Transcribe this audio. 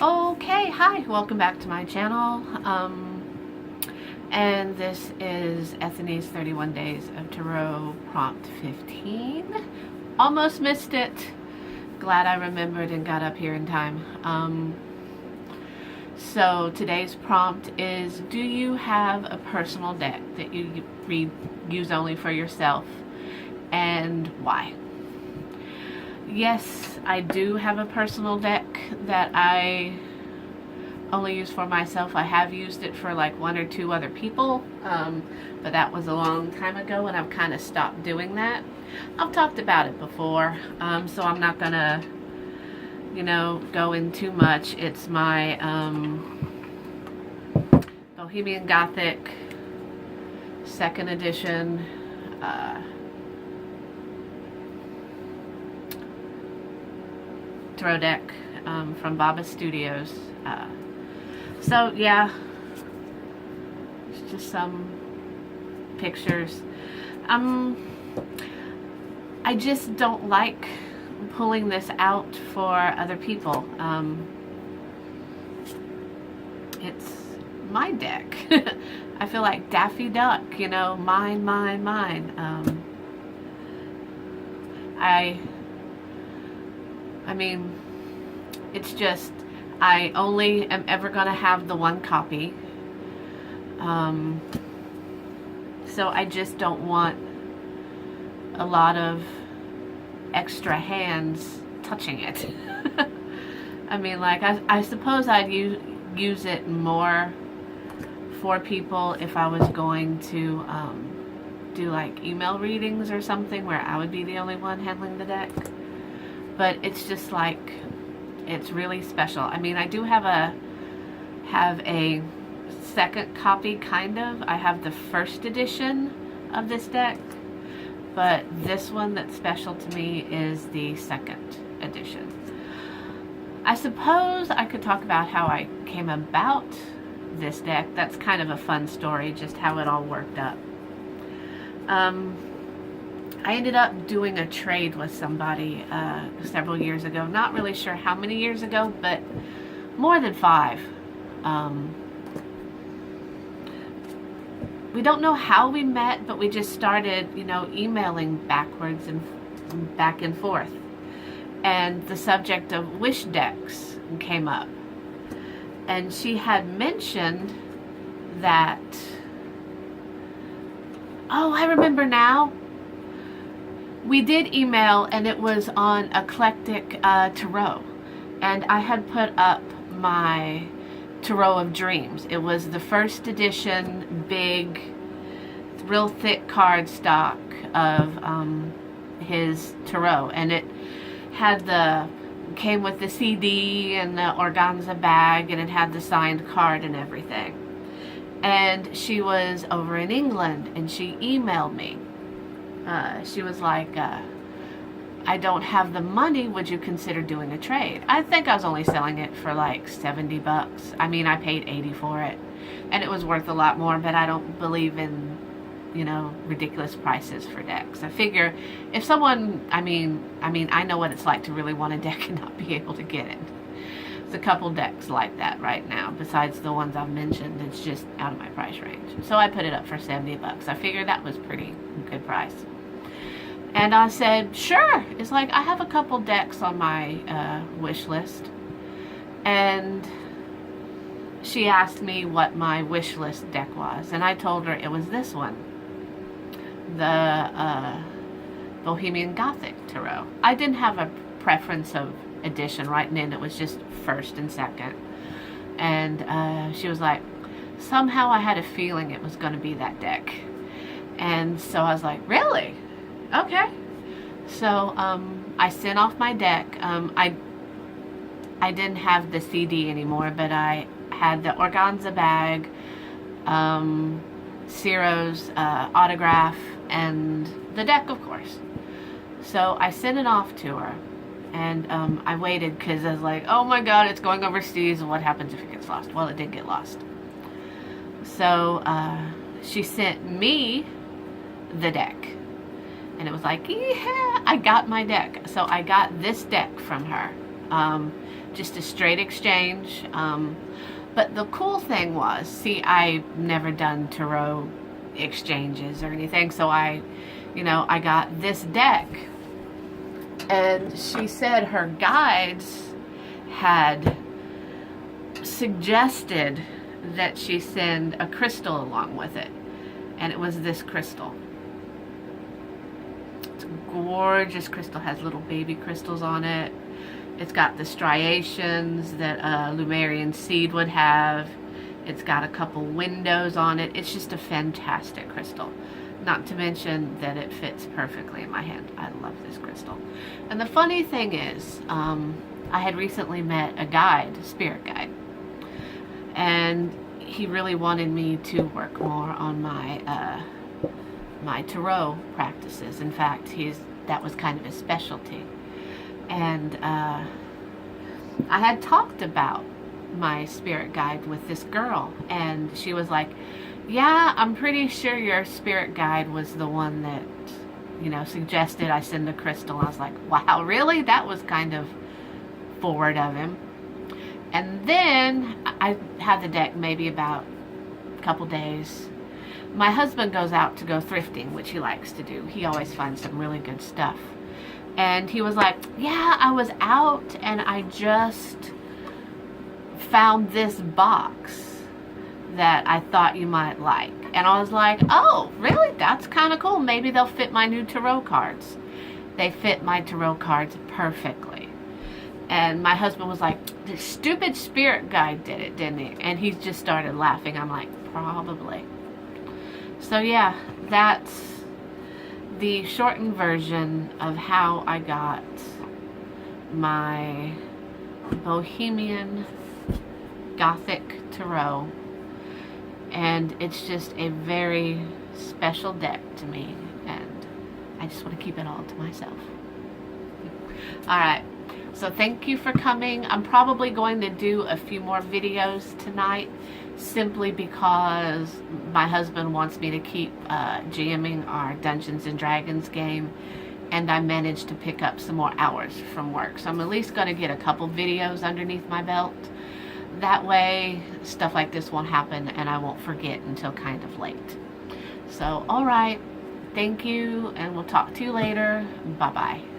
Okay, hi, welcome back to my channel. And this is Ethony's 31 Days of Turo prompt 15. Almost missed it. Glad I remembered and got up here in time. So today's prompt is, do you have a personal deck that you use only for yourself, and why? Yes, I do have a personal deck that I only use for myself. I have used it for like one or two other people, but that was a long time ago and I've kind of stopped doing that. I've talked about it before, so I'm not gonna, go in too much. It's my Bohemian Gothic 2nd edition Turo deck from Baba Studios. So yeah, it's just some pictures. I just don't like pulling this out for other people. It's my deck. I feel like Daffy Duck, mine, mine, mine. I mean, it's just, I only am ever going to have the one copy. So I just don't want a lot of extra hands touching it. I mean, like, I suppose I'd use it more for people if I was going to do like email readings or something where I would be the only one handling the deck. But it's just like, it's really special. I mean, I do have a second copy, kind of. I have the 1st edition of this deck, but this one that's special to me is the 2nd edition. I suppose I could talk about how I came about this deck. That's kind of a fun story, just how it all worked up. I ended up doing a trade with somebody several years ago. Not really sure how many years ago, but more than 5. We don't know how we met, but we just started, emailing backwards and back and forth. And the subject of wish decks came up. And she had mentioned that, oh, I remember now. We did email, and it was on Eclectic Turo, and I had put up my Turo of Dreams. It was the 1st edition, big, real thick cardstock of his Turo, and it had came with the CD and the organza bag, and it had the signed card and everything. And she was over in England, and she emailed me. She was like, I don't have the money, would you consider doing a trade? I think I was only selling it for like 70 bucks. I mean, I paid 80 for it, and it was worth a lot more, but I don't believe in, ridiculous prices for decks. I figure if someone, I mean, I know what it's like to really want a deck and not be able to get it. There's a couple decks like that right now, besides the ones I've mentioned. It's just out of my price range. So I put it up for 70 bucks. I figured that was pretty good price. And I said, sure. It's like, I have a couple decks on my wish list. And she asked me what my wish list deck was. And I told her it was this one. The Bohemian Gothic Turo. I didn't have a preference of edition right then. It was just 1st and 2nd. And she was like, somehow I had a feeling it was going to be that deck. And so I was like, really? Okay. So I sent off my deck. I didn't have the CD anymore, but I had the organza bag, Ciro's autograph, and the deck, of course. So I sent it off to her, and I waited because I was like, oh my god, it's going overseas, what happens if it gets lost? Well, it did get lost. So she sent me the deck, and it was like, yeah, I got my deck. So I got this deck from her. just a straight exchange. But the cool thing was, see, I never done Turo exchanges or anything, so I got this deck, and she said her guides had suggested that she send a crystal along with it, and it was this crystal. It's a gorgeous crystal, has little baby crystals on it. It's got the striations that a Lumerian seed would have. It's got a couple windows on it. It's just a fantastic crystal. Not to mention that it fits perfectly in my hand. I love this crystal. And the funny thing is, I had recently met a guide, a spirit guide, and he really wanted me to work more on my my Tarot practices. In fact, that was kind of his specialty. And I had talked about my spirit guide with this girl, and she was like, yeah, I'm pretty sure your spirit guide was the one that, suggested I send a crystal. I was like, wow, really? That was kind of forward of him. And then I had the deck maybe about a couple days. My husband goes out to go thrifting, which he likes to do. He always finds some really good stuff. And he was like, yeah, I was out and I just found this box that I thought you might like. And I was like, oh, really? That's kind of cool. Maybe they'll fit my new Tarot cards. They fit my Tarot cards perfectly. And my husband was like, the stupid spirit guide did it, didn't he? And he just started laughing. I'm like, probably. So yeah, that's the shortened version of how I got my Bohemian Gothic Tarot, and it's just a very special deck to me, and I just want to keep it all to myself. Alright, so thank you for coming. I'm probably going to do a few more videos tonight, simply because my husband wants me to keep jamming our Dungeons and Dragons game, and I managed to pick up some more hours from work, so I'm at least going to get a couple videos underneath my belt. That way stuff like this won't happen and I won't forget until kind of late. So alright, thank you, and we'll talk to you later. Bye bye.